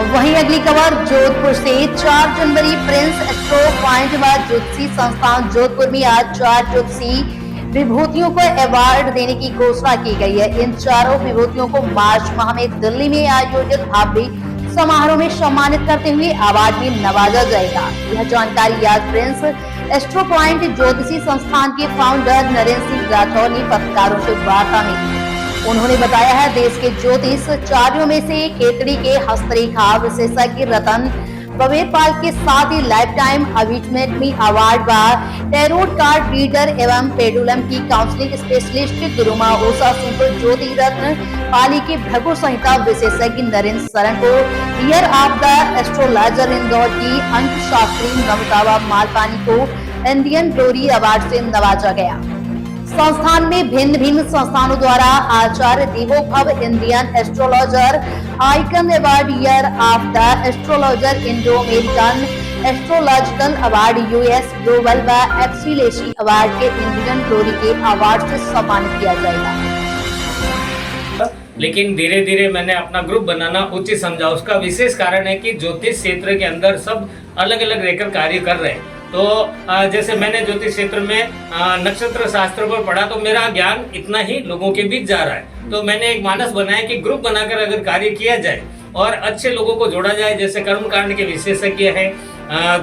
वहीं अगली खबर जोधपुर से 4 जनवरी प्रिंस एस्ट्रो पॉइंट व ज्योतिषी संस्थान जोधपुर में आज 4 ज्योतिषी विभूतियों को अवार्ड देने की घोषणा की गई है। इन चारों विभूतियों को मार्च माह में दिल्ली में आयोजित भव्य समारोह में सम्मानित करते हुए अवार्ड में नवाजा जाएगा। यह जानकारी आज प्रिंस एस्ट्रो पॉइंट ज्योतिषी संस्थान के फाउंडर नरेंद्र सिंह राठौर ने पत्रकारों से वार्ता में की। उन्होंने बताया है देश के ज्योतिषाचार्यों में से केतड़ी के हस्तरेखा विशेषज्ञ रतन बवेरपाल के साथ ही लाइफ टाइम अचीवमेंट अवार्ड व टैरोट कार्ड रीडर एवं पेडुलम की काउंसलिंग स्पेशलिस्ट गुरुमा उषा सिंह को ज्योति रत्न पाली के भगुर संहिता विशेषज्ञ नरेंद्र शरण को year of the astrologer Indore की अंक शास्त्री नमिता मालपानी को इंडियन ग्लोरी अवार्ड से नवाजा गया। संस्थान में भिन्न भिन्न संस्थानों द्वारा Acharya Devobhav Indian astrologer icon award, year of the astrologer Indo American astrological award, US global व एप्सिलेशी अवार्ड के इंडियन ग्लोरी के अवार्ड से सम्मानित किया जाएगा। लेकिन धीरे धीरे मैंने अपना ग्रुप बनाना उचित समझा। उसका विशेष कारण है कि ज्योतिष क्षेत्र के अंदर सब अलग अलग रहकर कार्य कर रहे हैं। तो जैसे मैंने ज्योतिष क्षेत्र में नक्षत्र शास्त्र पर पढ़ा तो मेरा ज्ञान इतना ही लोगों के बीच जा रहा है। तो मैंने एक मानस बनाया कि ग्रुप बनाकर अगर कार्य किया जाए और अच्छे लोगों को जोड़ा जाए, जैसे कर्मकांड के विशेषज्ञ है,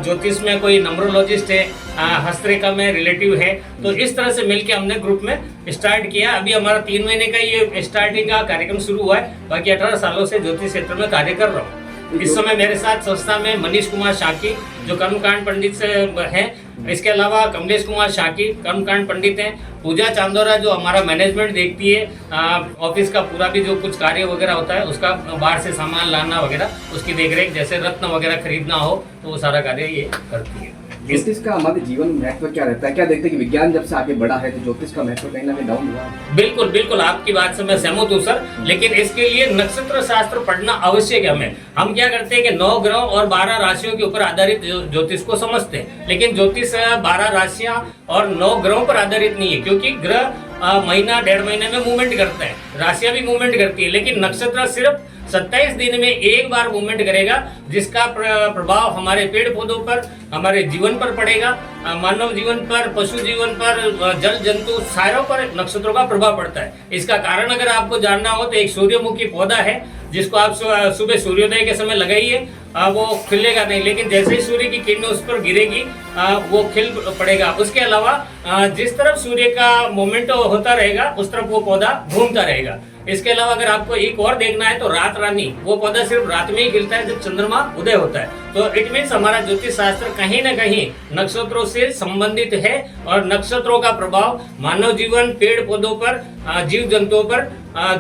ज्योतिष में कोई नंबरोलॉजिस्ट है, हस्तरेखा में रिलेटिव है, तो इस तरह से मिलकर हमने ग्रुप में स्टार्ट किया। अभी हमारा 3 महीने का ये स्टार्टिंग का कार्यक्रम शुरू हुआ है। बाकी 18 सालों से ज्योतिष क्षेत्र में कार्य कर रहा हूँ। इस समय मेरे साथ संस्था में मनीष कुमार शाकी जो कर्मकांड पंडित से हैं, इसके अलावा कमलेश कुमार शाकी कर्मकांड पंडित हैं, पूजा चांदोरा जो हमारा मैनेजमेंट देखती है, ऑफिस का पूरा भी जो कुछ कार्य वगैरह होता है उसका बाहर से सामान लाना वगैरह उसकी देखरेख, जैसे रत्न वगैरह खरीदना हो तो वो सारा कार्य ये करती है। ज्योतिष का हमारे जीवन में महत्व क्या रहता है? क्या देखते हैं कि विज्ञान जब से आगे बढ़ा है तो ज्योतिष का महत्व कहीं ना कहीं डाउन हुआ है? बिल्कुल बिल्कुल, आपकी बात से मैं सहमत हूँ सर। लेकिन इसके लिए नक्षत्र शास्त्र पढ़ना आवश्यक है। हम क्या करते हैं कि 9 ग्रह और 12 राशियों के ऊपर आधारित ज्योतिष को समझते हैं, लेकिन ज्योतिष 12 राशियां और 9 ग्रहों पर आधारित नहीं है, क्योंकि ग्रह महीना 1.5 महीने में मूवमेंट करते हैं, राशियां भी मूवमेंट करती है, लेकिन नक्षत्र सिर्फ 27 दिन में एक बार मूवमेंट करेगा, जिसका प्रभाव हमारे पेड़ पौधों पर, हमारे जीवन पर पड़ेगा, मानव जीवन पर, पशु जीवन पर, जल जंतु सारों पर नक्षत्रों का प्रभाव पड़ता है। इसका कारण अगर आपको जानना हो तो एक सूर्यमुखी पौधा है जिसको आप सुबह सूर्योदय के समय लगाइए, वो खिलेगा नहीं, लेकिन जैसे ही सूर्य की किरणें उस पर गिरेगी वो खिल पड़ेगा। उसके अलावा जिस तरफ सूर्य का मूवमेंट होता रहेगा उस तरफ वो पौधा घूमता रहेगा। इसके अलावा अगर आपको एक और देखना है तो रात रानी, वो पौधा सिर्फ रात में ही खिलता है जब चंद्रमा उदय होता है। तो इट मीन्स हमारा ज्योतिष शास्त्र कहीं ना कहीं नक्षत्रों से संबंधित है और नक्षत्रों का प्रभाव मानव जीवन, पेड़ पौधों पर, जीव जंतुओं पर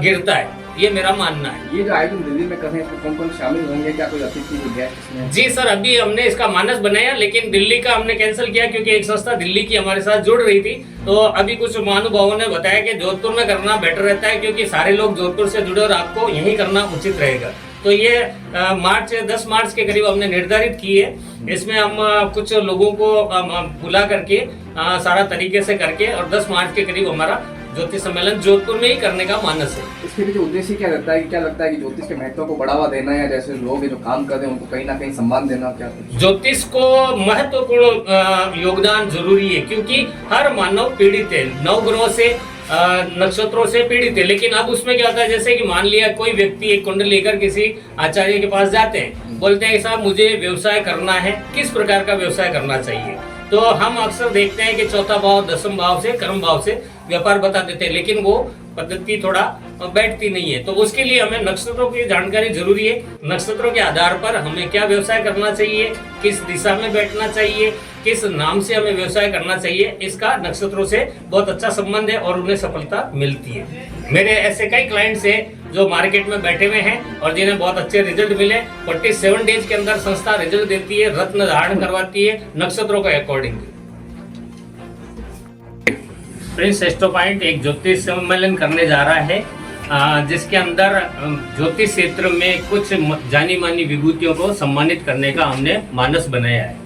गिरता है, ये मेरा मानना है। ये जो आयोजन दिल्ली में कर रहे हैं इसमें कौन-कौन शामिल होंगे? क्या कोई अतिथि गेस्ट? जी सर, अभी हमने इसका मानस बनाया, लेकिन दिल्ली का हमने कैंसिल किया क्योंकि एक संस्था दिल्ली की हमारे साथ जुड़ रही थी। तो अभी कुछ महानुभावों ने बताया कि जोधपुर में करना बेटर रहता है, क्योंकि सारे लोग जोधपुर से जुड़े और आपको यही करना उचित रहेगा। तो ये 10 मार्च के करीब हमने निर्धारित की है। इसमें हम कुछ लोगों को बुला करके सारा तरीके से करके और 10 मार्च के करीब हमारा ज्योतिष सम्मेलन जोधपुर में ही करने का मानस है। इसके पीछे उद्देश्य क्या रहता है? क्या लगता है कि ज्योतिष के महत्व को बढ़ावा देना या जैसे लोग जो काम कर रहे हैं उनको कहीं ना कहीं सम्मान देना? क्या ज्योतिष को महत्वपूर्ण योगदान जरूरी है, क्योंकि हर मानव पीड़ित है, 9 ग्रहों से, नक्षत्रों से पीड़ित है। लेकिन अब उसमें क्या होता है, जैसे कि मान लिया कोई व्यक्ति एक कुंडली लेकर किसी आचार्य के पास जाते हैं, बोलते हैं साहब मुझे व्यवसाय करना है, किस प्रकार का व्यवसाय करना चाहिए? तो हम अक्सर देखते हैं कि चौथा भाव, 10वें भाव से, कर्म भाव से व्यापार बता देते हैं, लेकिन वो पद्धति थोड़ा बैठती नहीं है। तो उसके लिए हमें नक्षत्रों की जानकारी जरूरी है। नक्षत्रों के आधार पर हमें क्या व्यवसाय करना चाहिए, किस दिशा में बैठना चाहिए, किस नाम से हमें व्यवसाय करना चाहिए, इसका नक्षत्रों से बहुत अच्छा संबंध है और उन्हें सफलता मिलती है। मेरे ऐसे कई क्लाइंट्स हैं जो मार्केट में बैठे हुए हैं और जिन्हें बहुत अच्छे रिजल्ट मिले। 47 डेज के अंदर संस्था रिजल्ट देती है, रत्न धारण करवाती है नक्षत्रों के अकॉर्डिंग। प्रिंस एस्ट्रो पॉइंट एक ज्योतिष सम्मेलन करने जा रहा है, जिसके अंदर ज्योतिष क्षेत्र में कुछ जानी मानी विभूतियों को सम्मानित करने का हमने मानस बनाया है,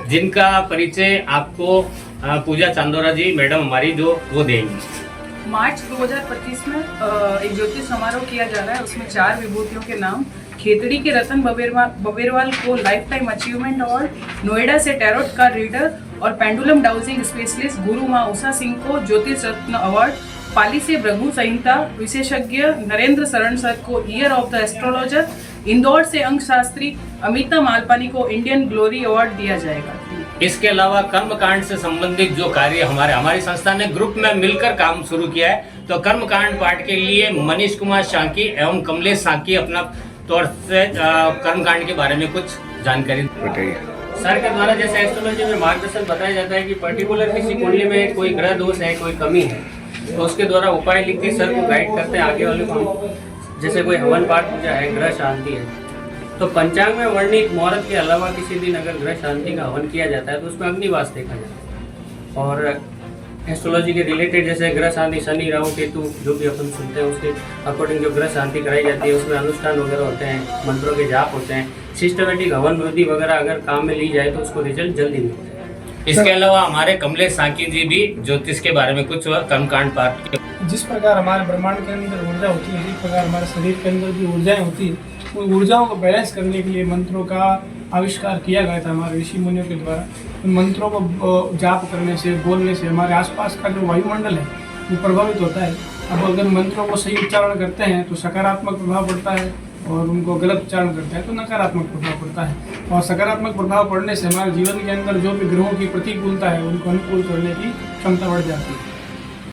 जिनका परिचय आपको पूजा चांदोरा जी मैडम हमारी जो वो देंगी। मार्च 2025 में एक ज्योतिष समारोह किया जा रहा है। उसमें 4 विभूतियों के नाम खेतड़ी के रतन बबेरवाल को life time achievement award, Noida से टैरोट कार्ड रीडर और पेंडुलम डाउजिंग स्पेशलिस्ट गुरु माँ उषा सिंह को ज्योतिष रत्न अवार्ड, पाली से भृगु संहिता विशेषज्ञ नरेंद्र शरण सर को year of the astrologer, Indore से अंक शास्त्री अमिता मालपानी को इंडियन ग्लोरी अवार्ड दिया जाएगा। इसके अलावा कर्मकांड से संबंधित जो कार्य हमारी संस्था ने ग्रुप में मिलकर काम शुरू किया है, तो कर्मकांड पाठ के लिए मनीष कुमार शांकी एवं कमलेश शांकी अपना तौर से कर्मकांड के बारे में कुछ जानकारी बताइए। सर के द्वारा जैसे एस्ट्रोलॉजी में मार्गदर्शन बताया जाता है कि पर्टिकुलर किसी कुंडली में कोई ग्रह दोष है, कोई कमी है, तो उसके द्वारा उपाय लिख के सर को गाइड करते हैं आगे वाले को। जैसे कोई हवन पाठ पूजा है, ग्रह शांति है, तो पंचांग में वर्णित मुहूर्त के अलावा किसी दिन अगर ग्रह शांति का हवन किया जाता है तो उसमें अग्निवास देखा जाता है। और एस्ट्रोलॉजी के रिलेटेड जैसे ग्रह शांति, शनि राहु केतु जो भी अपन सुनते हैं उसके अकॉर्डिंग जो ग्रह शांति कराई जाती है उसमें अनुष्ठान वगैरह होते हैं, मंत्रों के जाप होते हैं, सिस्टमेटिक हवन विधि वगैरह अगर काम में ली जाए तो उसको रिजल्ट जल्दी मिलता है। इसके अलावा हमारे कमलेश शांकी जी भी ज्योतिष के बारे में कुछ कर्मकांड पाठ। जिस प्रकार हमारे ब्रह्मांड के अंदर ऊर्जा होती है, जिस प्रकार हमारे शरीर के अंदर भी ऊर्जाएं होती है, उन ऊर्जाओं को बैलेंस करने के लिए मंत्रों का आविष्कार किया गया था हमारे ऋषि मुनियों के द्वारा। उन मंत्रों को जाप करने से, बोलने से हमारे आसपास का जो वायुमंडल है वो प्रभावित होता है। अब अगर मंत्रों को सही उच्चारण करते हैं तो सकारात्मक प्रभाव पड़ता है, और उनको गलत उच्चारण करते हैं तो नकारात्मक प्रभाव पड़ता है। और सकारात्मक प्रभाव पड़ने से हमारे जीवन के अंदर जो भी ग्रहों की प्रतिकूलता है उनको अनुकूल करने की क्षमता बढ़ जाती है।